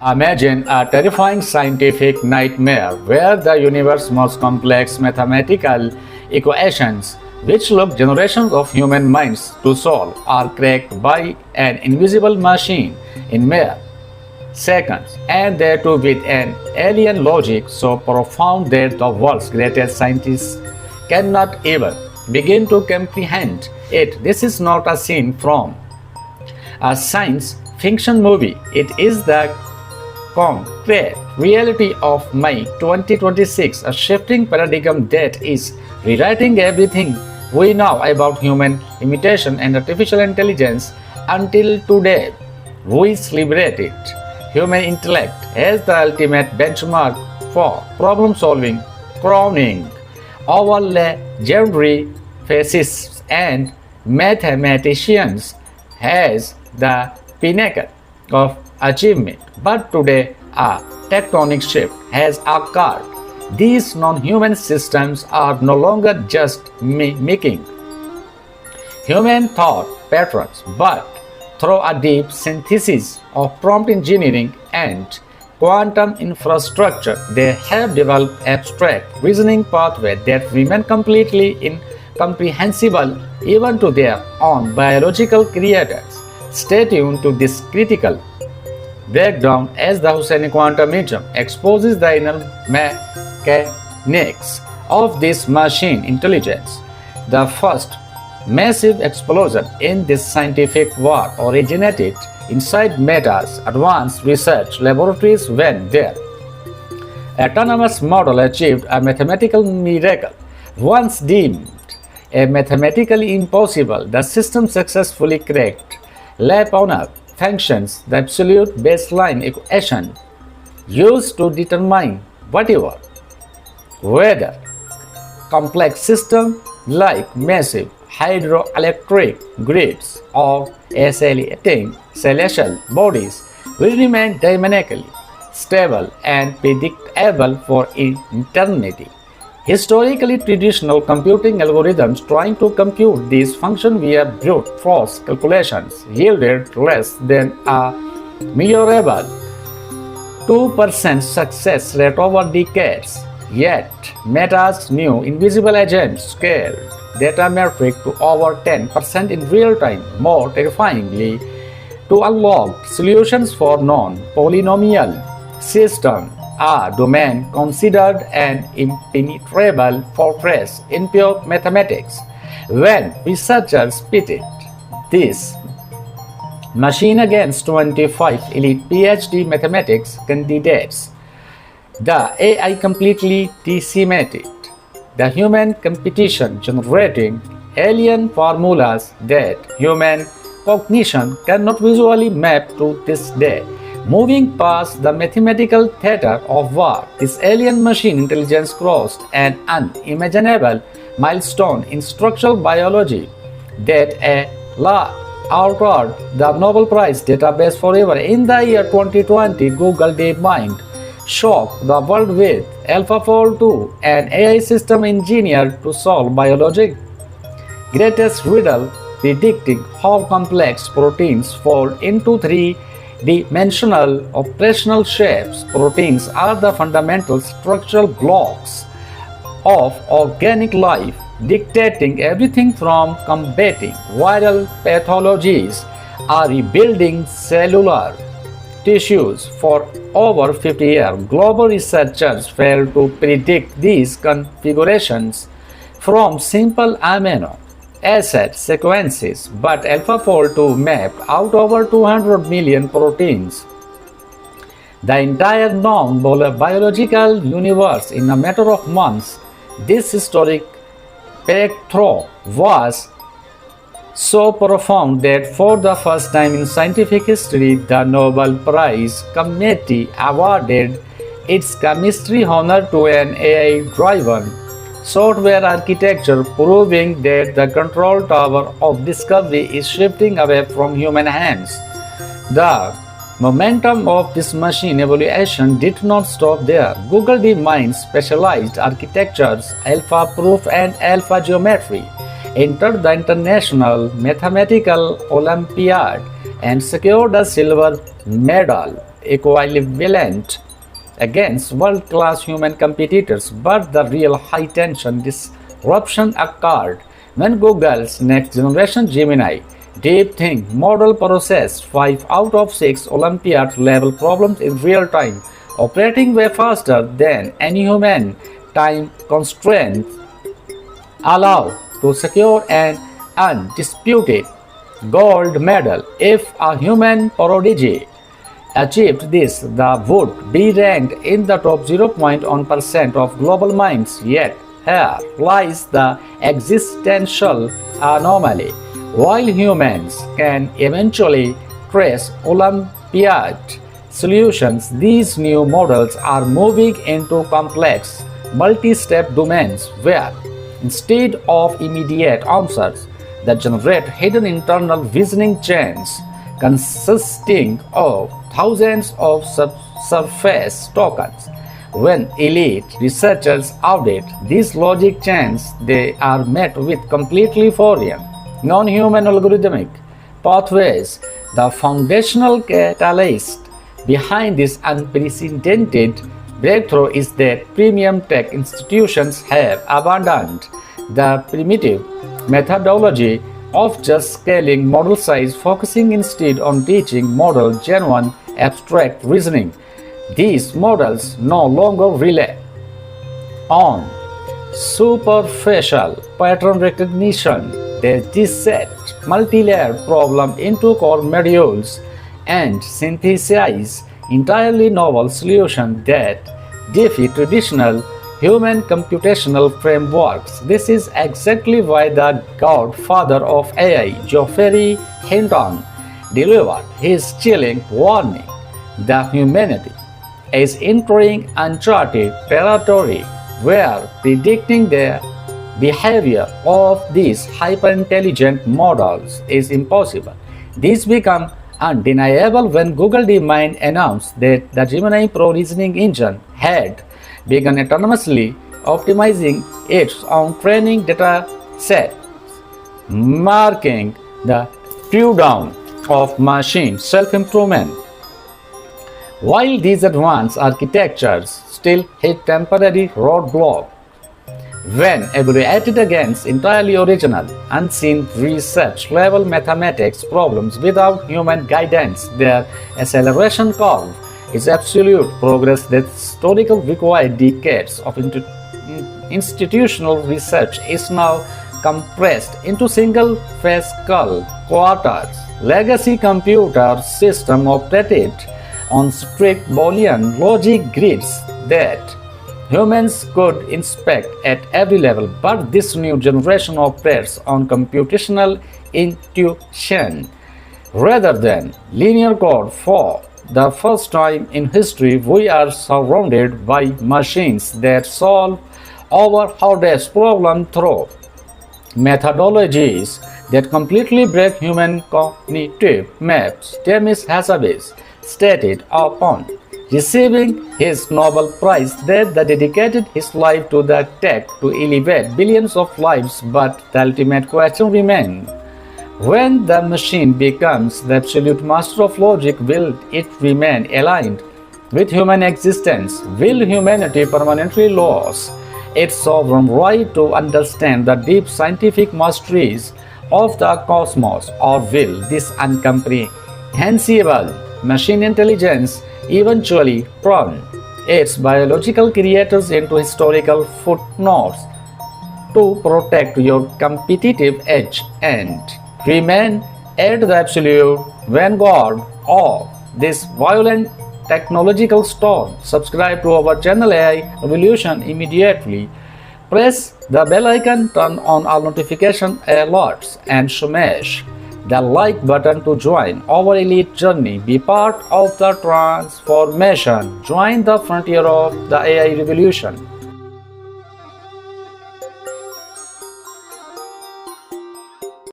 Imagine a terrifying scientific nightmare where the universe's most complex mathematical equations, which took generations of human minds to solve, are cracked by an invisible machine in mere seconds, and that too with an alien logic so profound that the world's greatest scientists cannot even begin to comprehend it. This is not a scene from a science fiction movie. It is the concrete reality of May 2026, a shifting paradigm that is rewriting everything we know about human imitation and artificial intelligence. Until today, we celebrated human intellect as the ultimate benchmark for problem solving, crowning our legendary physicists and mathematicians as the pinnacle of achievement. But today, a tectonic shift has occurred. These non-human systems are no longer just mimicking human thought patterns, but through a deep synthesis of prompt engineering and quantum infrastructure, they have developed abstract reasoning pathways that remain completely incomprehensible even to their own biological creators. Stay tuned to this critical breakdown as the Hussaini quantum atom exposes the inner mechanics of this machine intelligence. The first massive explosion in this scientific war originated inside Meta's advanced research laboratories when their autonomous model achieved a mathematical miracle. Once deemed a mathematically impossible, the system successfully cracked Lyapunov functions, the absolute baseline equation used to determine whatever whether complex systems like massive hydroelectric grids or oscillating celestial bodies will remain dynamically stable and predictable for eternity. Historically, traditional computing algorithms trying to compute these functions via brute force calculations yielded less than a measurable 2% success rate over decades. Yet, Meta's new invisible agent scaled data metric to over 10% in real time. More terrifyingly, to unlock solutions for non-polynomial systems, a domain considered an impenetrable fortress in pure mathematics. When researchers pitted this machine against 25 elite PhD mathematics candidates, the AI completely decimated the human competition, generating alien formulas that human cognition cannot visually map to this day. Moving past the mathematical theater of war, this alien machine intelligence crossed an unimaginable milestone in structural biology that altered the Nobel Prize database forever. In the year 2020, Google DeepMind shocked the world with AlphaFold 2, an AI system engineered to solve biology's greatest riddle, predicting how complex proteins fold into three-dimensional operational shapes. Proteins are the fundamental structural blocks of organic life, dictating everything from combating viral pathologies or rebuilding cellular tissues. For over 50 years, global researchers failed to predict these configurations from simple amino acid sequences, but AlphaFold 2 mapped out over 200 million proteins, the entire known biological universe, in a matter of months. This historic breakthrough was so profound that for the first time in scientific history, the Nobel Prize Committee awarded its chemistry honor to an AI-driven software architecture, proving that the control tower of discovery is shifting away from human hands. The momentum of this machine evaluation did not stop there. Google DeepMind's specialized architectures, AlphaProof and AlphaGeometry, entered the International Mathematical Olympiad and secured a silver medal. equivalent against world-class human competitors, but the real high-tension disruption occurred when Google's next-generation Gemini DeepThink model processed 5 out of 6 Olympiad-level problems in real time, operating way faster than any human time constraints allow to secure an undisputed gold medal. If a human prodigy achieved this, they would be ranked in the top 0.1% of global minds. Yet here lies the existential anomaly. While humans can eventually trace Olympiad solutions, these new models are moving into complex, multi-step domains where, instead of immediate answers, they generate hidden internal reasoning chains consisting of thousands of subsurface tokens. When elite researchers audit these logic chains, they are met with completely foreign, non-human algorithmic pathways. The foundational catalyst behind this unprecedented breakthrough is that premium tech institutions have abandoned the primitive methodology of just scaling model size, focusing instead on teaching model genuine abstract reasoning. These models no longer rely on superficial pattern recognition. They dissect multi-layered problem into core modules and synthesize entirely novel solutions that defy traditional human computational frameworks. This is exactly why the godfather of AI, Geoffrey Hinton, delivered his chilling warning that humanity is entering uncharted territory where predicting the behavior of these hyper-intelligent models is impossible. This became undeniable when Google DeepMind announced that the Gemini Pro reasoning engine had begun autonomously optimizing its own training data set, marking the true dawn of machine self-improvement. While these advanced architectures still hit temporary roadblocks when evaluated against entirely original, unseen research-level mathematics problems without human guidance, their acceleration curve is absolute progress that historically required decades of institutional research is now compressed into single fiscal quarters. Legacy computer system operated on strict Boolean logic grids that humans could inspect at every level, but this new generation operates on computational intuition rather than linear code. For the first time in history, we are surrounded by machines that solve our hardest problem through methodologies that completely break human cognitive maps. Demis Hassabis stated upon receiving his Nobel Prize that he dedicated his life to the tech to elevate billions of lives, but the ultimate question remains: when the machine becomes the absolute master of logic, will it remain aligned with human existence? Will humanity permanently lose its sovereign right to understand the deep scientific mysteries of the cosmos, or will this incomprehensible machine intelligence eventually turn its biological creators into historical footnotes to protect your competitive edge and remain at the absolute vanguard of this violent technological storm? Subscribe to our channel AI Revolution immediately. Press the bell icon, turn on all notification alerts, and smash the like button to join our elite journey. Be part of the transformation. Join the frontier of the AI revolution.